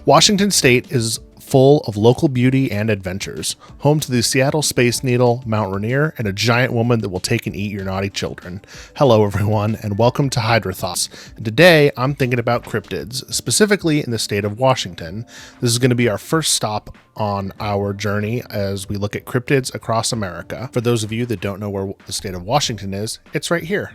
Washington State is full of local beauty and adventures, home to the Seattle Space Needle, Mount Rainier, and a giant woman that will take and eat your naughty children. Hello everyone, and welcome to Hydra Thoughts. And today I'm thinking about cryptids, specifically in the state of Washington. This is going to be our first stop on our journey as we look at cryptids across America. For those of you that don't know where the state of Washington is, it's right here.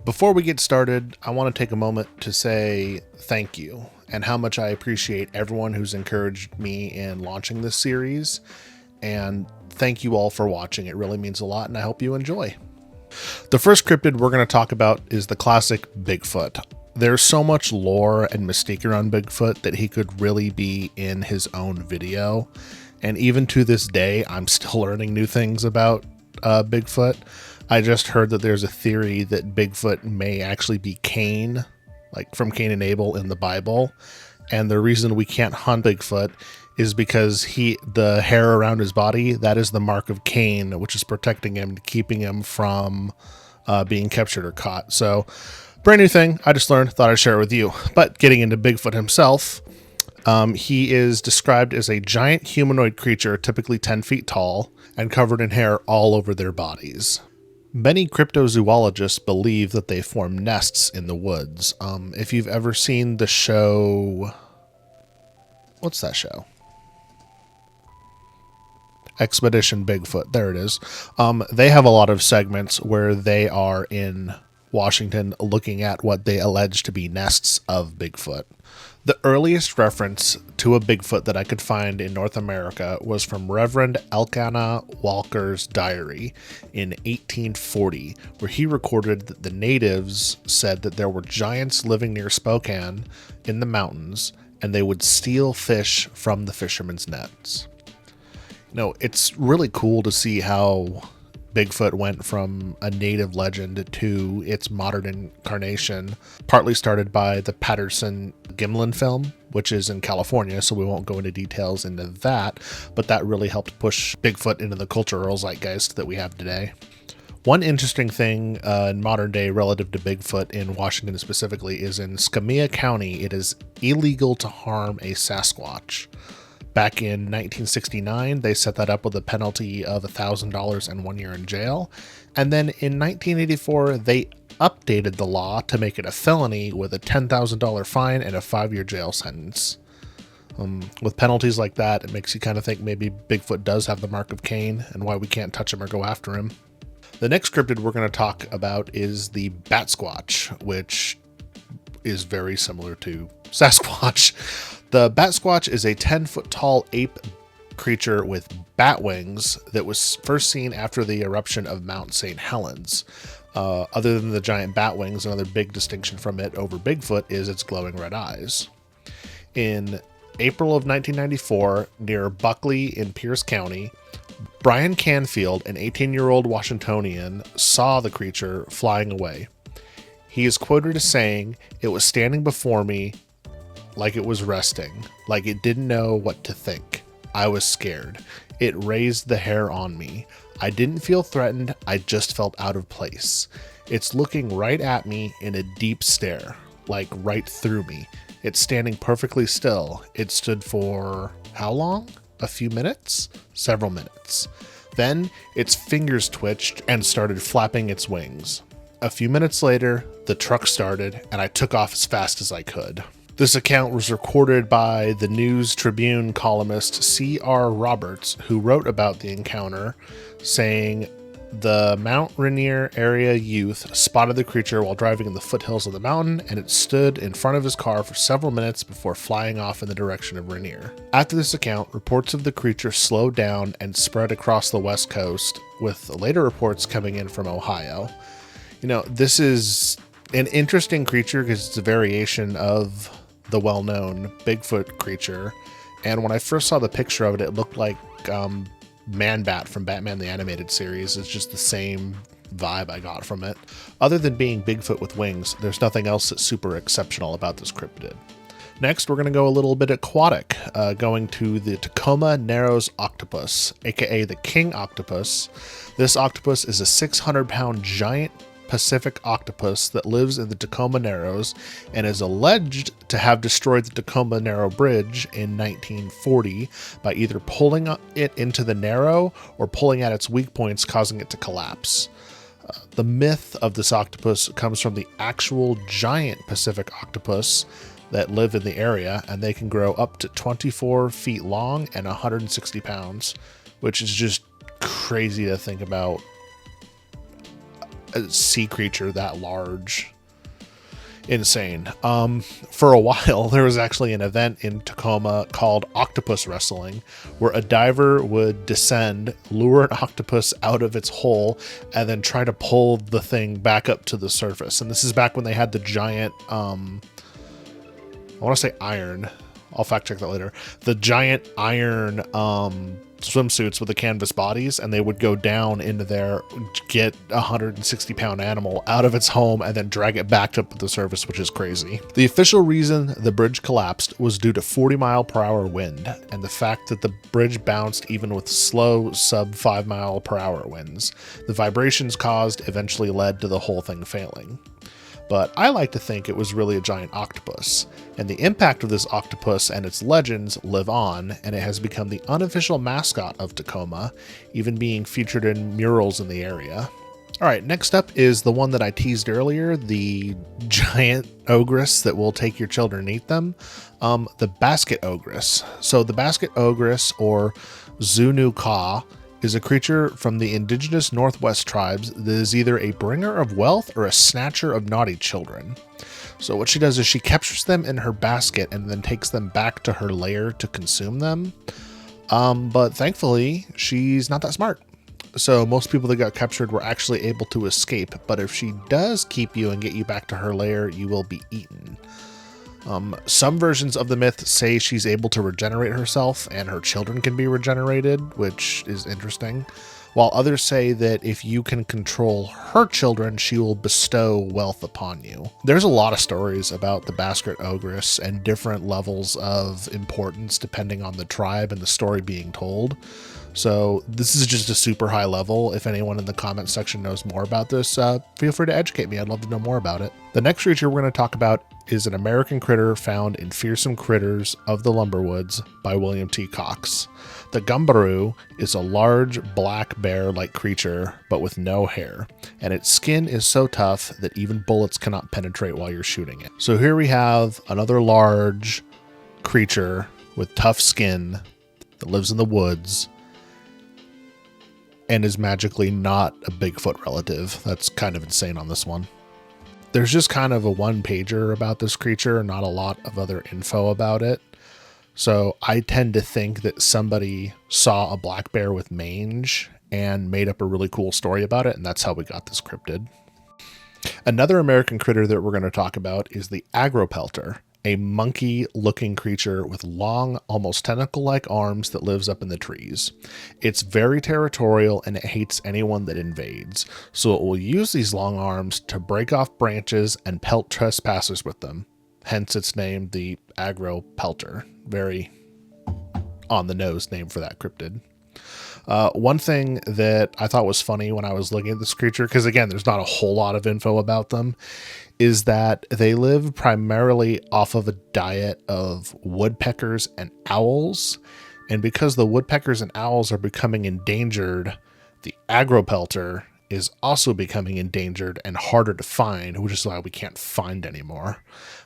Before we get started, I want to take a moment to say thank you and how much I appreciate everyone who's encouraged me in launching this series. And thank you all for watching. It really means a lot, and I hope you enjoy. The first cryptid we're going to talk about is the classic Bigfoot. There's so much lore and mystique around Bigfoot that he could really be in his own video. And even to this day, I'm still learning new things about Bigfoot. I just heard that there's a theory that Bigfoot may actually be Cain, like from Cain and Abel in the Bible. And the reason we can't hunt Bigfoot is because the hair around his body, that is the mark of Cain, which is protecting him, keeping him from being captured or caught. So brand new thing I just learned, thought I'd share it with you. But getting into Bigfoot himself, he is described as a giant humanoid creature, typically 10 feet tall and covered in hair all over their bodies. Many cryptozoologists believe that they form nests in the woods. If you've ever seen the show... What's that show? Expedition Bigfoot. There it is. They have a lot of segments where they are in Washington looking at what they allege to be nests of Bigfoot. The earliest reference to a Bigfoot that I could find in North America was from Reverend Elkanah Walker's diary in 1840, where he recorded that the natives said that there were giants living near Spokane in the mountains, and they would steal fish from the fishermen's nets. You know, it's really cool to see how Bigfoot went from a native legend to its modern incarnation, partly started by the Patterson-Gimlin film, which is in California, so we won't go into details into that, but that really helped push Bigfoot into the cultural zeitgeist that we have today. One interesting thing in modern day relative to Bigfoot in Washington specifically is in Escambia County, it is illegal to harm a Sasquatch. Back in 1969, they set that up with a penalty of $1,000 and 1 year in jail. And then in 1984, they updated the law to make it a felony with a $10,000 fine and a 5-year jail sentence. With penalties like that, it makes you kind of think maybe Bigfoot does have the mark of Cain and why we can't touch him or go after him. The next cryptid we're going to talk about is the Batsquatch, which is very similar to Sasquatch. The Batsquatch is a 10-foot tall ape creature with bat wings that was first seen after the eruption of Mount St. Helens. Other than the giant bat wings, another big distinction from it over Bigfoot is its glowing red eyes. In April of 1994, near Buckley in Pierce County, Brian Canfield, an 18-year-old Washingtonian, saw the creature flying away. He is quoted as saying, "It was standing before me like it was resting, like it didn't know what to think. I was scared. It raised the hair on me. I didn't feel threatened, I just felt out of place. It's looking right at me in a deep stare, like right through me. It's standing perfectly still. It stood for how long? A few minutes? Several minutes. Then its fingers twitched and started flapping its wings. A few minutes later, the truck started and I took off as fast as I could." This account was recorded by the News Tribune columnist C.R. Roberts, who wrote about the encounter, saying, "The Mount Rainier area youth spotted the creature while driving in the foothills of the mountain, and it stood in front of his car for several minutes before flying off in the direction of Rainier." After this account, reports of the creature slowed down and spread across the West Coast, with later reports coming in from Ohio. You know, this is an interesting creature because it's a variation of the well-known Bigfoot creature, and when I first saw the picture of it, it looked like Man-Bat from Batman the Animated Series. It's just the same vibe I got from it. Other than being Bigfoot with wings, there's nothing else that's super exceptional about this cryptid. Next, we're going to go a little bit aquatic, going to the Tacoma Narrows octopus, aka the king octopus. This octopus is a 600-pound giant Pacific octopus that lives in the Tacoma Narrows and is alleged to have destroyed the Tacoma Narrow Bridge in 1940 by either pulling it into the Narrow or pulling at its weak points, causing it to collapse. The myth of this octopus comes from the actual giant Pacific octopus that live in the area, and they can grow up to 24 feet long and 160 pounds, which is just crazy to think about. A sea creature that large. Insane. For a while, there was actually an event in Tacoma called Octopus Wrestling, where a diver would descend, lure an octopus out of its hole, and then try to pull the thing back up to the surface. And this is back when they had the giant, I want to say iron. I'll fact check that later. The giant iron swimsuits with the canvas bodies, and they would go down into there, get a 160-pound animal out of its home, and then drag it back up to the surface, which is crazy. The official reason the bridge collapsed was due to 40-mile-per-hour wind, and the fact that the bridge bounced even with slow sub-5-mile-per-hour winds. The vibrations caused eventually led to the whole thing failing. But I like to think it was really a giant octopus, and the impact of this octopus and its legends live on, and it has become the unofficial mascot of Tacoma, even being featured in murals in the area. Alright, next up is the one that I teased earlier, the giant ogress that will take your children and eat them, the Basket Ogress. So the Basket Ogress, or Zunu Ka, is a creature from the indigenous Northwest tribes that is either a bringer of wealth or a snatcher of naughty children. So what she does is she captures them in her basket and then takes them back to her lair to consume them. But thankfully, she's not that smart. So most people that got captured were actually able to escape, but if she does keep you and get you back to her lair, you will be eaten. Some versions of the myth say she's able to regenerate herself and her children can be regenerated, which is interesting, while others say that if you can control her children, she will bestow wealth upon you. There's a lot of stories about the Basket Ogress and different levels of importance depending on the tribe and the story being told. So this is just a super high level. If anyone in the comment section knows more about this, feel free to educate me. I'd love to know more about it. The next creature we're going to talk about is an American critter found in Fearsome Critters of the Lumberwoods by William T. Cox. The Gumberoo is a large black bear-like creature, but with no hair, and its skin is so tough that even bullets cannot penetrate while you're shooting it. So here we have another large creature with tough skin that lives in the woods and is magically not a Bigfoot relative. That's kind of insane on this one. There's just kind of a one-pager about this creature, not a lot of other info about it. So I tend to think that somebody saw a black bear with mange and made up a really cool story about it, and that's how we got this cryptid. Another American critter that we're going to talk about is the Agropelter, a monkey-looking creature with long, almost tentacle-like arms that lives up in the trees. It's very territorial and it hates anyone that invades, so it will use these long arms to break off branches and pelt trespassers with them. Hence its name, the Agropelter. Very on-the-nose name for that cryptid. One thing that I thought was funny when I was looking at this creature, because again, there's not a whole lot of info about them, is that they live primarily off of a diet of woodpeckers and owls. And because the woodpeckers and owls are becoming endangered, the Agropelter is also becoming endangered and harder to find, which is why we can't find anymore.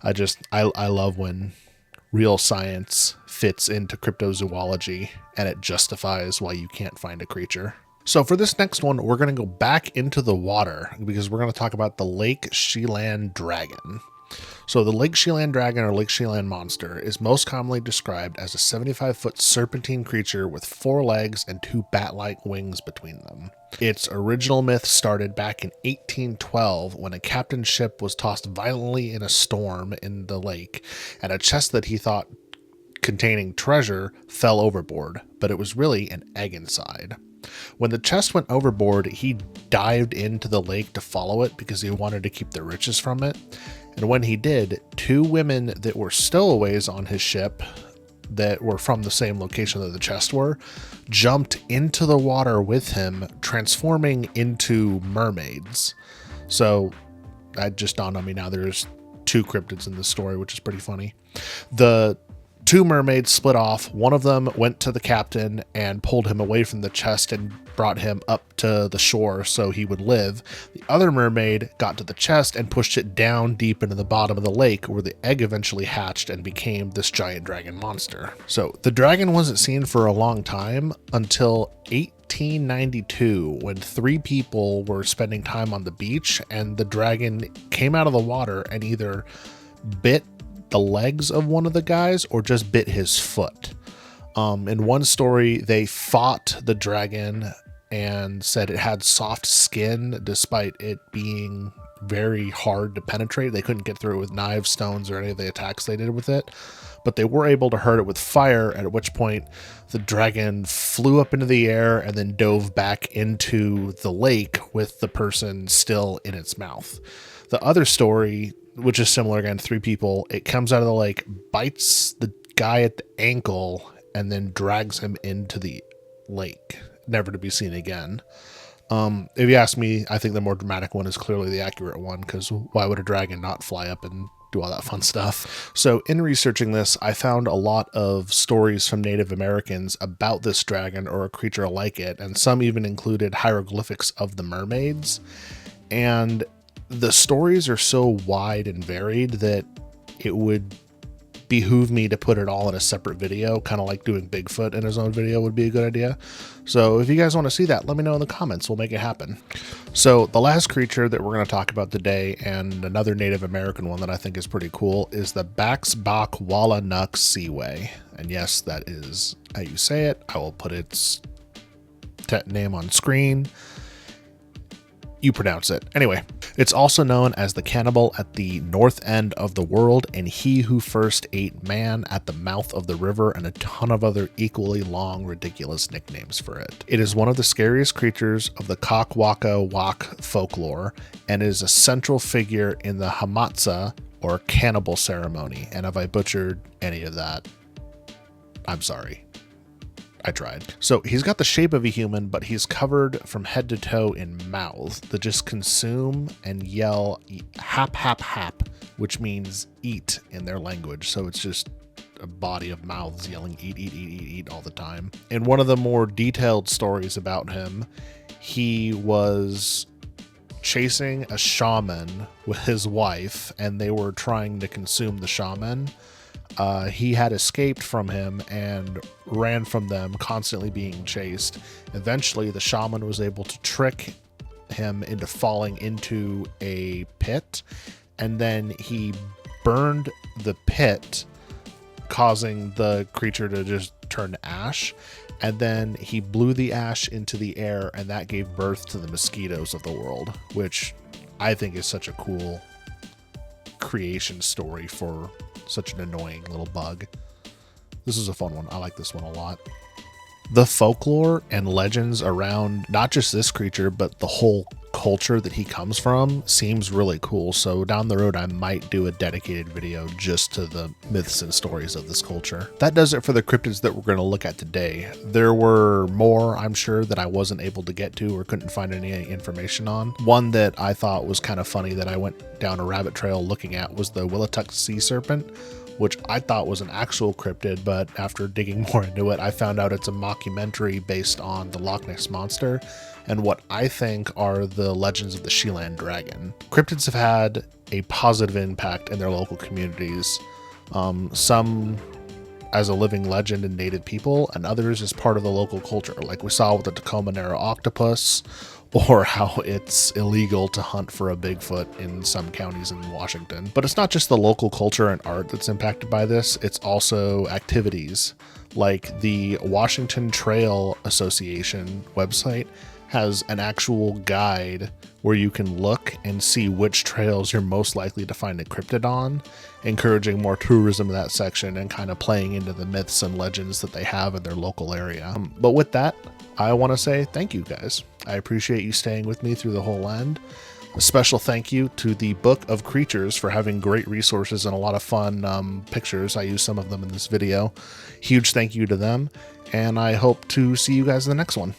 I love when real science fits into cryptozoology and it justifies why you can't find a creature. So for this next one, we're going to go back into the water because we're going to talk about the Lake Chelan dragon. So the Lake Chelan dragon or Lake Chelan monster is most commonly described as a 75-foot serpentine creature with 4 legs and 2 bat-like wings between them. Its original myth started back in 1812 when a captain's ship was tossed violently in a storm in the lake, and a chest that he thought containing treasure fell overboard, but it was really an egg inside. When the chest went overboard, he dived into the lake to follow it because he wanted to keep the riches from it. And when he did, 2 women that were stowaways on his ship that were from the same location that the chest were, jumped into the water with him, transforming into mermaids. So that just dawned on me now there's 2 cryptids in this story, which is pretty funny. The 2 mermaids split off. One of them went to the captain and pulled him away from the chest and brought him up to the shore so he would live. The other mermaid got to the chest and pushed it down deep into the bottom of the lake, where the egg eventually hatched and became this giant dragon monster. So the dragon wasn't seen for a long time until 1892, when 3 people were spending time on the beach and the dragon came out of the water and either bit the legs of one of the guys or just bit his foot. In one story, they fought the dragon and said it had soft skin despite it being very hard to penetrate. They couldn't get through it with knives, stones, or any of the attacks they did with it, but they were able to hurt it with fire, at which point the dragon flew up into the air and then dove back into the lake with the person still in its mouth. The other story, which is similar again, 3 people, it comes out of the lake, bites the guy at the ankle, and then drags him into the lake, never to be seen again. If you ask me, I think the more dramatic one is clearly the accurate one, because why would a dragon not fly up and do all that fun stuff? So in researching this, I found a lot of stories from Native Americans about this dragon or a creature like it, and some even included hieroglyphics of the mermaids. And the stories are so wide and varied that it would behoove me to put it all in a separate video, kind of like doing Bigfoot in his own video would be a good idea. So if you guys want to see that, let me know in the comments. We'll make it happen. So the last creature that we're going to talk about today, and another Native American one that I think is pretty cool, is the Baxbakwalanuxsiwae. And yes, that is how you say it. I will put its name on screen. You pronounce it. Anyway, it's also known as the cannibal at the north end of the world and he who first ate man at the mouth of the river, and a ton of other equally long, ridiculous nicknames for it. It is one of the scariest creatures of the Batsquatch folklore and is a central figure in the Hamatsa or cannibal ceremony. And if I butchered any of that, I'm sorry. I tried. So he's got the shape of a human, but he's covered from head to toe in mouths that just consume and yell hap hap hap, which means eat in their language. So it's just a body of mouths yelling eat, eat, eat, eat, eat all the time. In one of the more detailed stories about him, he was chasing a shaman with his wife and they were trying to consume the shaman. He had escaped from him and ran from them, constantly being chased. Eventually, the shaman was able to trick him into falling into a pit, and then he burned the pit, causing the creature to just turn to ash. And then he blew the ash into the air, and that gave birth to the mosquitoes of the world, which I think is such a cool creation story for such an annoying little bug. This is a fun one. I like this one a lot. The folklore and legends around not just this creature, but the whole culture that he comes from seems really cool. So down the road, I might do a dedicated video just to the myths and stories of this culture. That does it for the cryptids that we're going to look at today. There were more, I'm sure, that I wasn't able to get to or couldn't find any information on. One that I thought was kind of funny that I went down a rabbit trail looking at was the Willituck sea serpent, which I thought was an actual cryptid, but after digging more into it, I found out it's a mockumentary based on the Loch Ness Monster and what I think are the legends of the Chelan dragon. Cryptids have had a positive impact in their local communities, some as a living legend in native people, and others as part of the local culture, like we saw with the Tacoma octopus, or how it's illegal to hunt for a Bigfoot in some counties in Washington. But it's not just the local culture and art that's impacted by this, it's also activities. Like the Washington Trail Association website has an actual guide where you can look and see which trails you're most likely to find a cryptid on, encouraging more tourism in that section and kind of playing into the myths and legends that they have in their local area. But with that, I want to say thank you guys. I appreciate you staying with me through the whole end. A special thank you to the Book of Creatures for having great resources and a lot of fun pictures. I use some of them in this video. Huge thank you to them, and I hope to see you guys in the next one.